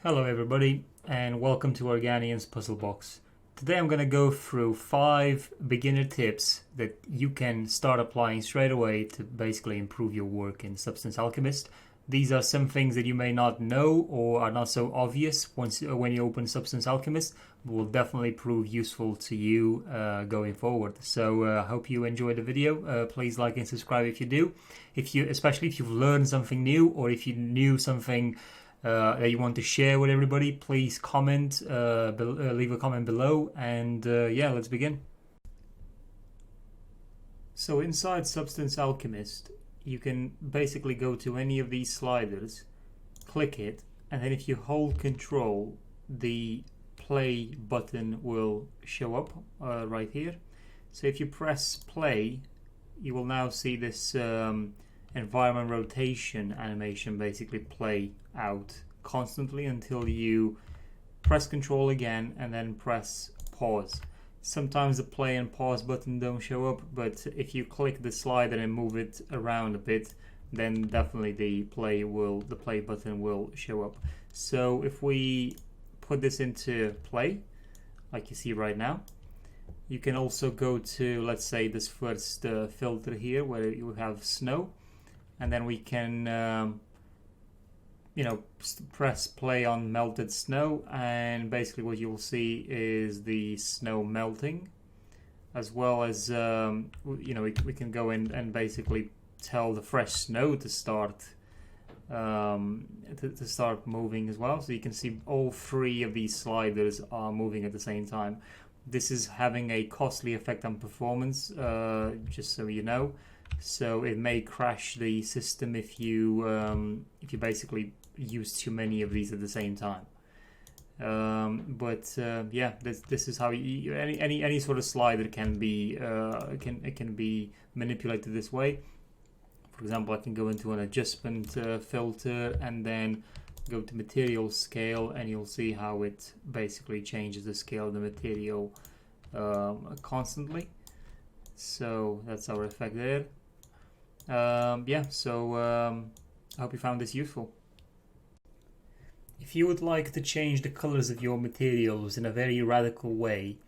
Hello everybody and welcome to Organian's Puzzle Box. Today I'm going to go through 5 beginner tips that you can start applying straight away to basically improve your work in Substance Alchemist. These are some things that you may not know or are not so obvious when you open Substance Alchemist, but will definitely prove useful to you going forward. So I hope you enjoyed the video. Please like and subscribe if you do. Especially if you've learned something new or if you knew something that you want to share with everybody, please comment, leave a comment below, and yeah, let's begin. So inside Substance Alchemist, you can basically go to any of these sliders, click it, and then if you hold Control, the play button will show up right here. So if you press play, you will now see this environment rotation animation basically play out constantly until you press Control again and then press pause. Sometimes the play and pause button don't show up, but if you click the slider and move it around a bit, then definitely the play button will show up. So if we put this into play, like you see right now, you can also go to, let's say, this first filter here where you have snow, and then we can press play on melted snow, and basically what you will see is the snow melting, as well as we can go in and basically tell the fresh snow to start moving as well. So you can see all 3 of these sliders are moving at the same time. This is having a costly effect on performance, just so you know. So it may crash the system if you basically use too many of these at the same time. Yeah, this is how any sort of slider can be manipulated this way. For example, I can go into an adjustment filter and then go to material scale, and you'll see how it basically changes the scale of the material constantly. So that's our effect there. I hope you found this useful. If you would like to change the colors of your materials in a very radical way,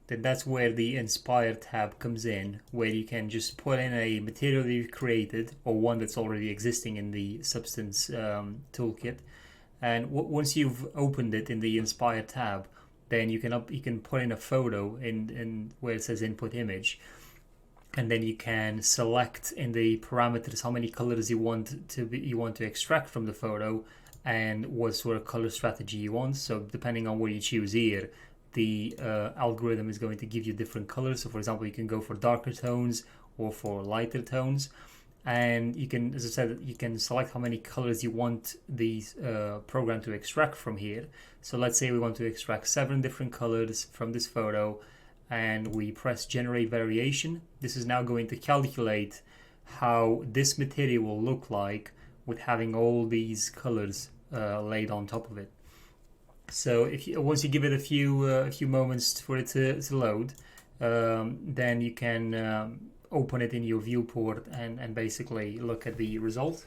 then that's where the Inspire tab comes in, where you can just put in a material that you've created or one that's already existing in the Substance toolkit. And once you've opened it in the Inspire tab, then you can put in a photo in where it says input image, and then you can select in the parameters how many colors you want to extract from the photo and what sort of color strategy you want. So depending on what you choose here, the algorithm is going to give you different colors. So for example, you can go for darker tones or for lighter tones, and you can, as I said, you can select how many colors you want the program to extract from here. So let's say we want to extract 7 different colors from this photo, and we press generate variation. This is now going to calculate how this material will look like with having all these colors laid on top of it. So once you give it a few moments for it to load, then you can open it in your viewport and basically look at the result.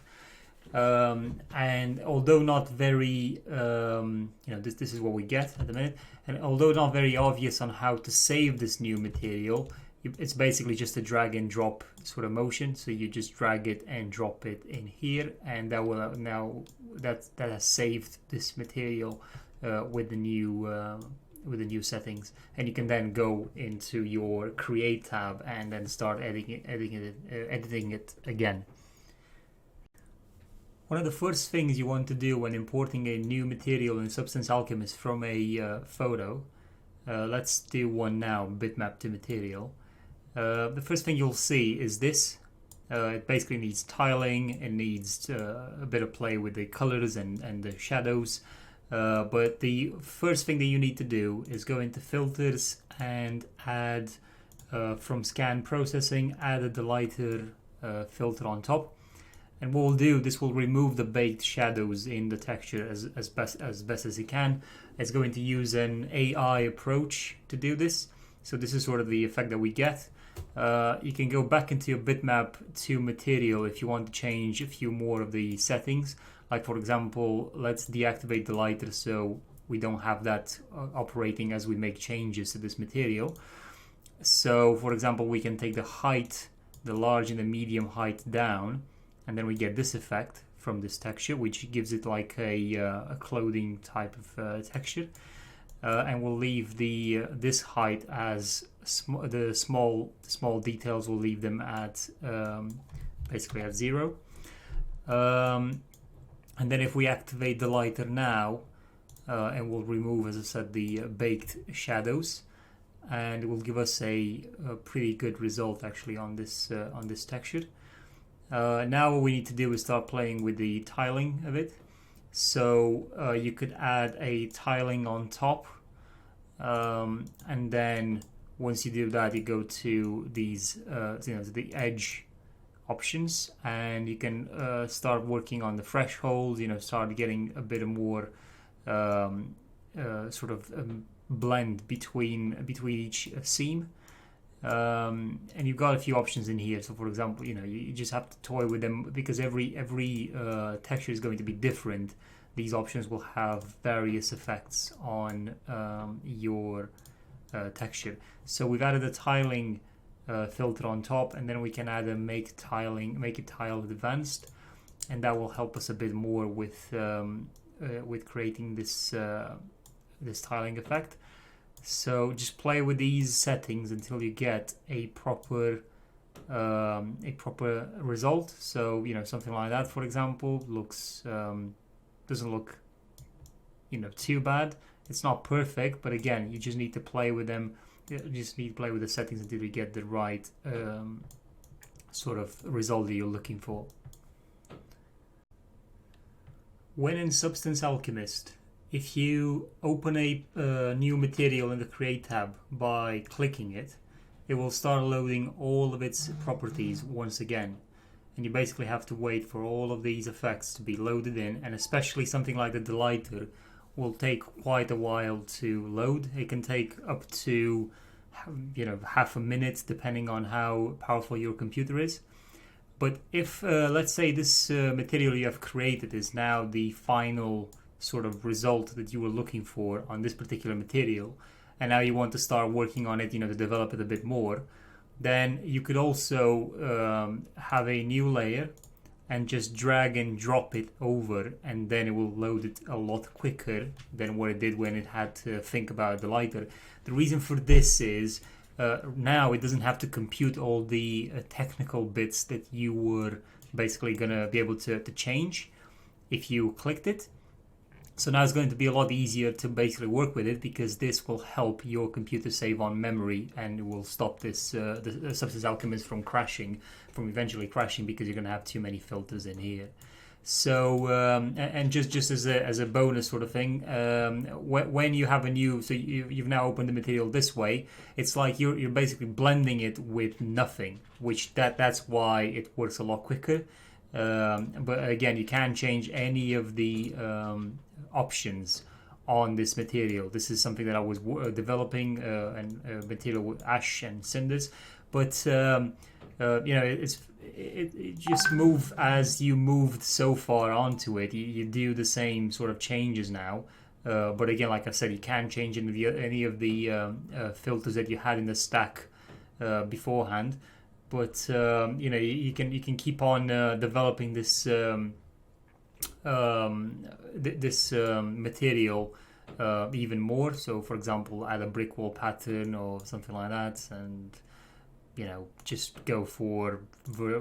And although not very, this is what we get at the minute, and although not very obvious on how to save this new material, it's basically just a drag and drop sort of motion. So you just drag it and drop it in here, and that will that has saved this material with the new settings. And you can then go into your Create tab and then start editing it again. One of the first things you want to do when importing a new material in Substance Alchemist from a photo, let's do one now, bitmap to material. The first thing you'll see is this. It basically needs tiling, it needs a bit of play with the colors and the shadows. But the first thing that you need to do is go into filters and add from scan processing, add a lighter filter on top. And what we'll do, this will remove the baked shadows in the texture as best as it can. It's going to use an AI approach to do this. So this is sort of the effect that we get. You can go back into your bitmap to material if you want to change a few more of the settings. Like for example, let's deactivate the lighter so we don't have that operating as we make changes to this material. So for example, we can take the height, the large and the medium height down, and then we get this effect from this texture, which gives it like a clothing type of texture. And we'll leave the this height as the small details. We'll leave them at basically at 0. And then if we activate the lighter now, and we'll remove, as I said, the baked shadows, and it will give us a pretty good result actually on this texture. Now what we need to do is start playing with the tiling of it. So you could add a tiling on top, and then once you do that, you go to these, to the edge options, and you can start working on the threshold. Start getting a bit more sort of blend between each seam. And you've got a few options in here. So for example, you just have to toy with them, because every texture is going to be different. These options will have various effects on your texture. So we've added a tiling filter on top, and then we can add a make it tile advanced, and that will help us a bit more with creating this tiling effect. So just play with these settings until you get a proper result. So something like that, for example, looks doesn't look too bad. It's not perfect, but again, you just need to play with them. You just need to play with the settings until you get the right sort of result that you're looking for. When in Substance Alchemist, if you open a new material in the Create tab by clicking it, it will start loading all of its properties once again. And you basically have to wait for all of these effects to be loaded in, and especially something like the delighter will take quite a while to load. It can take up to half a minute depending on how powerful your computer is. But if let's say this material you have created is now the final sort of result that you were looking for on this particular material, and now you want to start working on it, to develop it a bit more, then you could also have a new layer and just drag and drop it over, and then it will load it a lot quicker than what it did when it had to think about the lighter. The reason for this is now it doesn't have to compute all the technical bits that you were basically going to be able to change if you clicked it. So now it's going to be a lot easier to basically work with it, because this will help your computer save on memory, and it will stop this the Substance Alchemist from eventually crashing, because you're going to have too many filters in here. So and just as a bonus sort of thing, when you have a new, so you've now opened the material this way, it's like you're basically blending it with nothing, which that's why it works a lot quicker. But again, you can change any of the options on this material. This is something that I was developing, and material with ash and cinders, but it just move as you moved so far onto it. You do the same sort of changes now, but again, like I said, you can change any of the filters that you had in the stack beforehand. But you can keep on developing this material even more. So, for example, add a brick wall pattern or something like that, and just go for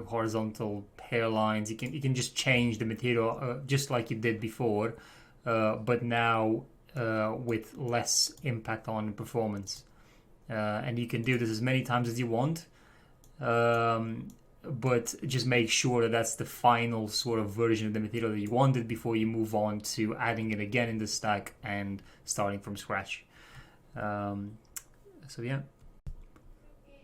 horizontal hairlines. You can just change the material just like you did before, but now with less impact on performance. And you can do this as many times as you want. But just make sure that that's the final sort of version of the material that you wanted before you move on to adding it again in the stack and starting from scratch. So yeah.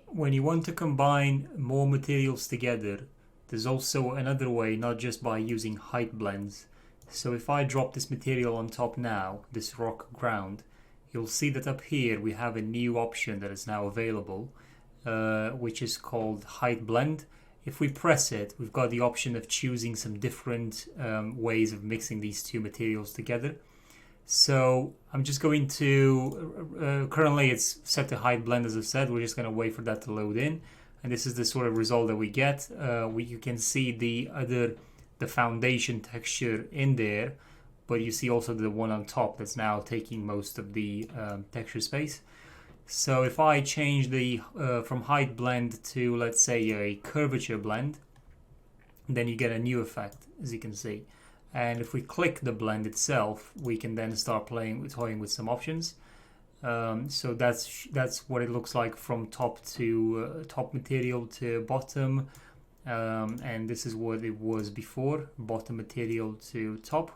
When you want to combine more materials together, there's also another way, not just by using height blends. So if I drop this material on top now, this rock ground, you'll see that up here we have a new option that is now available, which is called height blend. If we press it, we've got the option of choosing some different ways of mixing these two materials together. So I'm just going to, currently it's set to hide blend, as I said. We're just going to wait for that to load in. And this is the sort of result that we get. You can see the foundation texture in there, but you see also the one on top that's now taking most of the texture space. So if I change the from hide blend to, let's say, a curvature blend, then you get a new effect, as you can see. And if we click the blend itself, we can then start toying with some options. So that's what it looks like from top to top material to bottom, and this is what it was before, bottom material to top.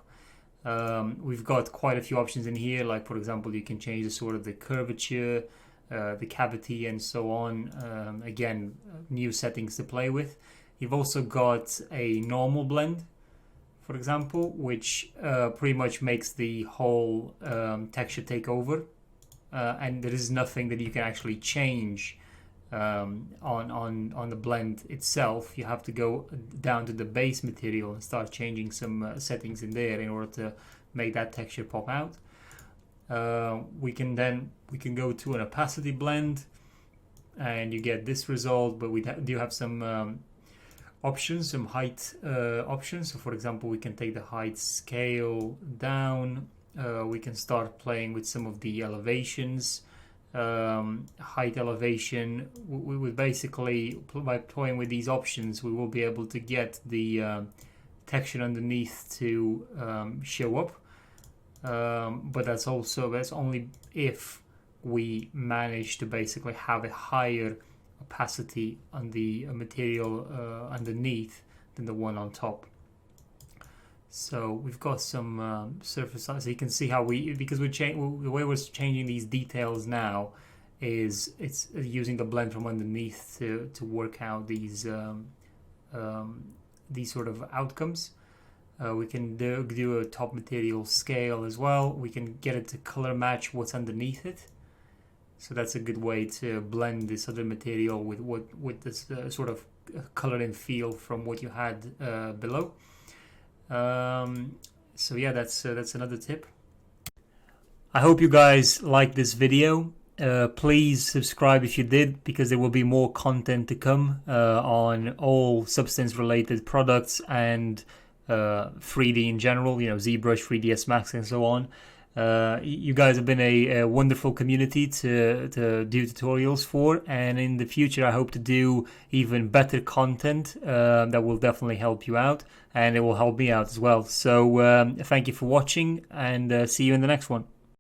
We've got quite a few options in here, like for example you can change the sort of the curvature, the cavity and so on. Again, new settings to play with. You've also got a normal blend, for example, which pretty much makes the whole texture take over. And there is nothing that you can actually change on the blend itself. You have to go down to the base material and start changing some settings in there in order to make that texture pop out. We can go to an opacity blend, and you get this result. But we do have some options, some height options. So, for example, we can take the height scale down. We can start playing with some of the elevations, height elevation. We would basically, by playing with these options, we will be able to get the texture underneath to show up. But that's only if we manage to basically have a higher opacity on the material underneath than the one on top. So we've got some surface size. So you can see how because the way we're changing these details now is it's using the blend from underneath to work out these sort of outcomes. We can do a top material scale as well. We can get it to color match what's underneath it. So that's a good way to blend this other material with this sort of color and feel from what you had below. So yeah, that's another tip. I hope you guys liked this video. Please subscribe if you did, because there will be more content to come on all substance related products and 3D in general, ZBrush, 3ds Max and so on. You guys have been a wonderful community to do tutorials for, and in the future I hope to do even better content that will definitely help you out, and it will help me out as well. So thank you for watching, and see you in the next one.